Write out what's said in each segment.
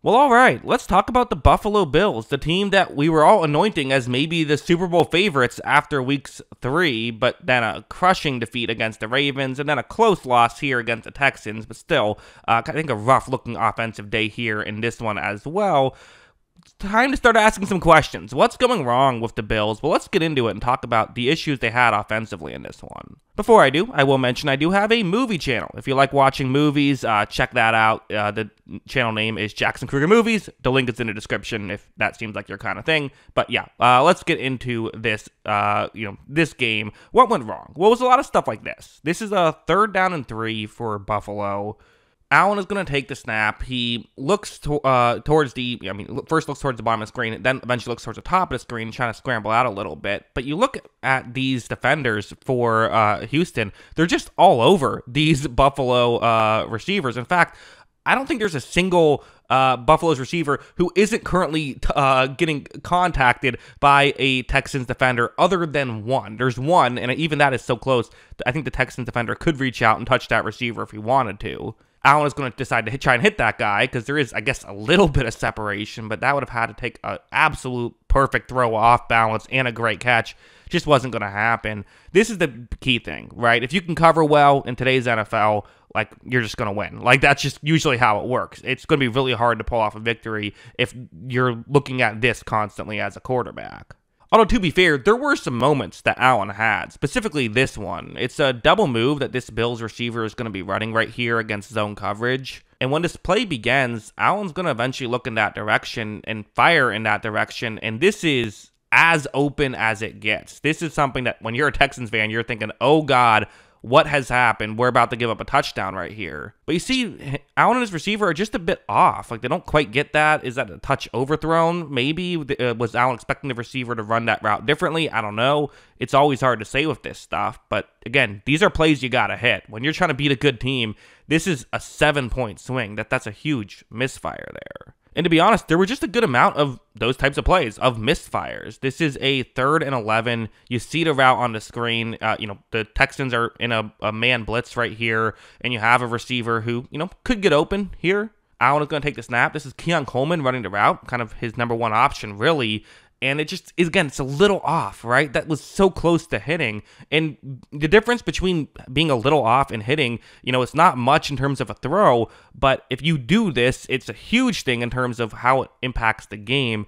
Well, all right, let's talk about the Buffalo Bills, the team that we were all anointing as maybe the Super Bowl favorites after weeks 3, but then a crushing defeat against the Ravens, and then a close loss here against the Texans, but still, I think a rough-looking offensive day here in this one as well. Time to start asking some questions. What's going wrong with the Bills? Well, let's get into it and talk about the issues they had offensively in this one. Before I do, I will mention I do have a movie channel. If you like watching movies, check that out. The channel name is Jackson Kruger Movies. The link is in the description if that seems like your kind of thing. But yeah, let's get into this. This game. What went wrong? Well, it was a lot of stuff like this. This is a 3rd down and 3 for Buffalo. Allen is going to take the snap. He looks towards first looks towards the bottom of the screen, then eventually looks towards the top of the screen, trying to scramble out a little bit. But you look at these defenders for Houston, they're just all over these Buffalo receivers. In fact, I don't think there's a single Buffalo's receiver who isn't currently getting contacted by a Texans defender other than one. There's one, and even that is so close. I think the Texans defender could reach out and touch that receiver if he wanted to. Allen is going to decide to try and hit that guy because there is, I guess, a little bit of separation, but that would have had to take an absolute perfect throw off balance and a great catch. Just wasn't going to happen. This is the key thing, right? If you can cover well in today's NFL, like, you're just going to win. Like, that's just usually how it works. It's going to be really hard to pull off a victory if you're looking at this constantly as a quarterback. Although, to be fair, there were some moments that Allen had, specifically this one. It's a double move that this Bills receiver is going to be running right here against zone coverage. And when this play begins, Allen's going to eventually look in that direction and fire in that direction. And this is as open as it gets. This is something that when you're a Texans fan, you're thinking, oh God, what has happened? We're about to give up a touchdown right here. But you see, Allen and his receiver are just a bit off. Like, they don't quite get that. Is that a touch overthrown? Maybe. Was Allen expecting the receiver to run that route differently? I don't know. It's always hard to say with this stuff. But again, these are plays you got to hit. When you're trying to beat a good team, this is a 7-point swing. That's a huge misfire there. And to be honest, there were just a good amount of those types of plays, of misfires. This is a 3rd and 11. You see the route on the screen. The Texans are in a man blitz right here, and you have a receiver who, could get open here. Allen is going to take the snap. This is Keon Coleman running the route, kind of his number one option, really. And it just is, again, it's a little off, right? That was so close to hitting. And the difference between being a little off and hitting, it's not much in terms of a throw. But if you do this, it's a huge thing in terms of how it impacts the game.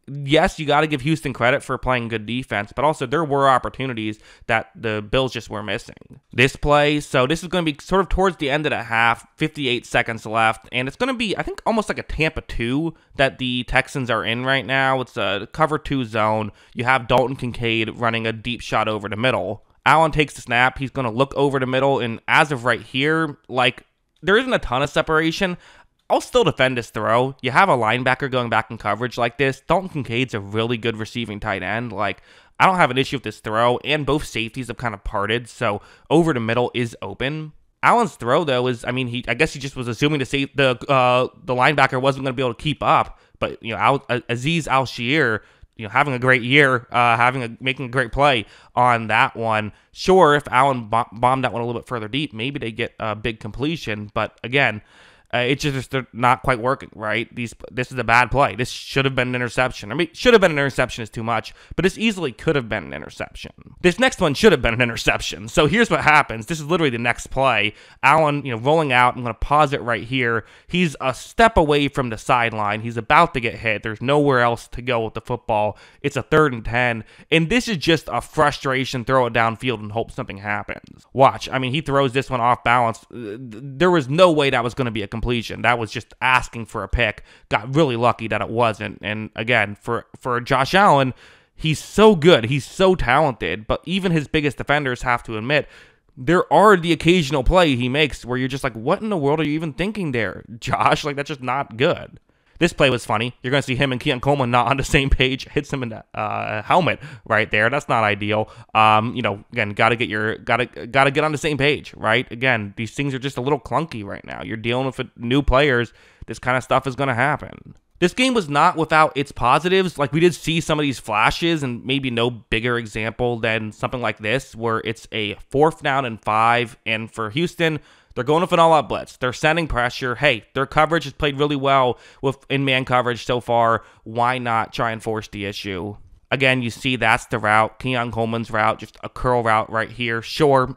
Yes, you got to give Houston credit for playing good defense, but also there were opportunities that the Bills just were missing. This play, so this is going to be sort of towards the end of the half, 58 seconds left, and it's going to be, I think, almost like a Tampa 2 that the Texans are in right now. It's a cover 2 zone. You have Dalton Kincaid running a deep shot over the middle. Allen takes the snap. He's going to look over the middle, and as of right here, there isn't a ton of separation. I'll still defend this throw. You have a linebacker going back in coverage like this. Dalton Kincaid's a really good receiving tight end. I don't have an issue with this throw, and both safeties have kind of parted, so over the middle is open. Allen's throw, though, is, I guess he just was assuming the linebacker wasn't going to be able to keep up, but, Azeez Al-Shaair, having a great year, making a great play on that one. Sure, if Allen bombed that one a little bit further deep, maybe they get a big completion, but again, it's just they're not quite working, right? This is a bad play. This should have been an interception. Should have been an interception is too much, but this easily could have been an interception. This next one should have been an interception. So here's what happens. This is literally the next play. Allen, rolling out. I'm going to pause it right here. He's a step away from the sideline. He's about to get hit. There's nowhere else to go with the football. It's a 3rd and 10, and this is just a frustration. Throw it downfield and hope something happens. Watch. He throws this one off balance. There was no way that was going to be a completion. That was just asking for a pick. Got really lucky that it wasn't. And again, for Josh Allen, he's so good. He's so talented. But even his biggest defenders have to admit, there are the occasional play he makes where you're just like, what in the world are you even thinking there, Josh? That's just not good. This play was funny. You're going to see him and Keon Coleman not on the same page. Hits him in the helmet right there. That's not ideal. Again, got to get on the same page, right? Again, these things are just a little clunky right now. You're dealing with new players. This kind of stuff is going to happen. This game was not without its positives. We did see some of these flashes, and maybe no bigger example than something like this, where it's a 4th down and 5, and for Houston, They're going with an all-out blitz. They're sending pressure. Hey, their coverage has played really well in man coverage so far. Why not try and force the issue? Again, you see that's the route. Keon Coleman's route, just a curl route right here. Sure,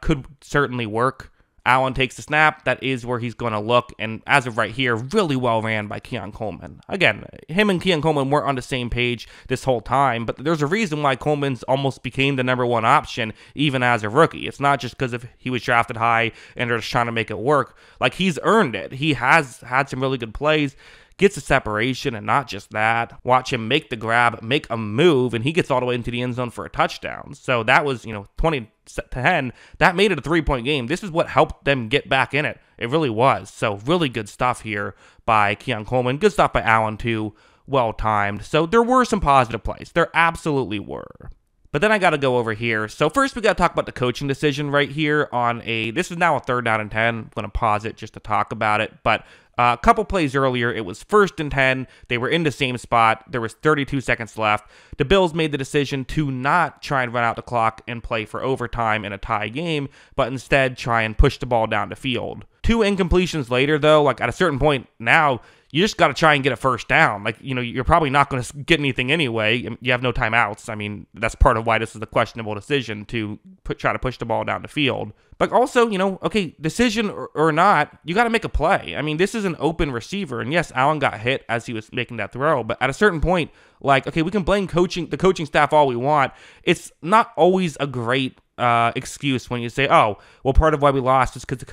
could certainly work. Allen takes the snap. That is where he's going to look. And as of right here, really well ran by Keon Coleman. Again, him and Keon Coleman weren't on the same page this whole time, but there's a reason why Coleman's almost became the #1 option even as a rookie. It's not just because he was drafted high and they're just trying to make it work. Like, he's earned it. He has had some really good plays. Gets a separation, and not just that. Watch him make the grab, make a move, and he gets all the way into the end zone for a touchdown. So that was, 20-10. That made it a 3-point game. This is what helped them get back in it. It really was. So really good stuff here by Keon Coleman. Good stuff by Allen, too. Well-timed. So there were some positive plays. There absolutely were. But then I got to go over here. So first we got to talk about the coaching decision right here this is now a 3rd down and 10. I'm going to pause it just to talk about it. But a couple plays earlier, it was 1st and 10. They were in the same spot. There was 32 seconds left. The Bills made the decision to not try and run out the clock and play for overtime in a tie game, but instead try and push the ball down the field. 2 incompletions later, though, like at a certain point now, you just got to try and get a 1st down. Like, you're probably not going to get anything anyway. You have no timeouts. I mean, that's part of why this is a questionable decision to try to push the ball down the field. But also, okay, decision or not, you got to make a play. I mean, this is an open receiver. And yes, Allen got hit as he was making that throw. But at a certain point, like, okay, we can blame the coaching staff all we want. It's not always a great excuse when you say, oh, well, part of why we lost is because the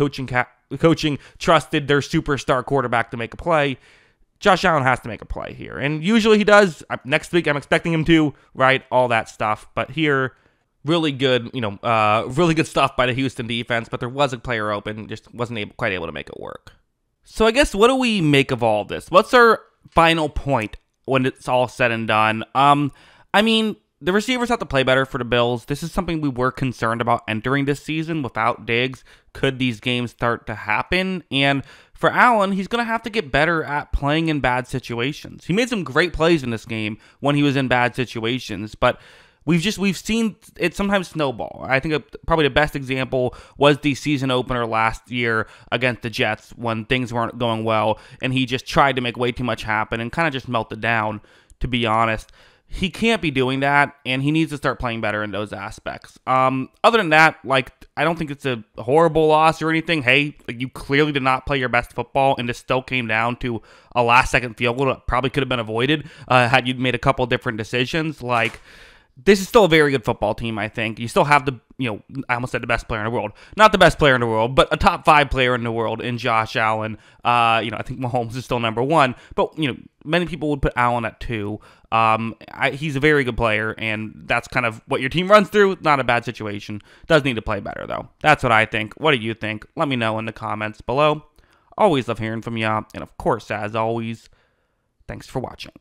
coaching trusted their superstar quarterback to make a play. Josh Allen has to make a play here. And usually he does. Next week, I'm expecting him to, right? All that stuff. But here, really good, really good stuff by the Houston defense. But there was a player open, just wasn't quite able to make it work. So I guess, what do we make of all this? What's our final point when it's all said and done? I mean, the receivers have to play better for the Bills. This is something we were concerned about entering this season without Diggs. Could these games start to happen? And for Allen, he's going to have to get better at playing in bad situations. He made some great plays in this game when he was in bad situations, but we've seen it sometimes snowball. I think probably the best example was the season opener last year against the Jets when things weren't going well, and he just tried to make way too much happen and kind of just melted down, to be honest. He can't be doing that, and he needs to start playing better in those aspects. Other than that, like, I don't think it's a horrible loss or anything. Hey, like, you clearly did not play your best football, and this still came down to a last-second field goal that probably could have been avoided had you made a couple different decisions. Like, this is still a very good football team, I think. You still have I almost said the best player in the world. Not the best player in the world, but a top 5 player in the world in Josh Allen. I think Mahomes is still #1, but, many people would put Allen at 2. He's a very good player, and that's kind of what your team runs through. Not a bad situation. Does need to play better, though. That's what I think. What do you think? Let me know in the comments below. Always love hearing from you, and of course, as always, thanks for watching.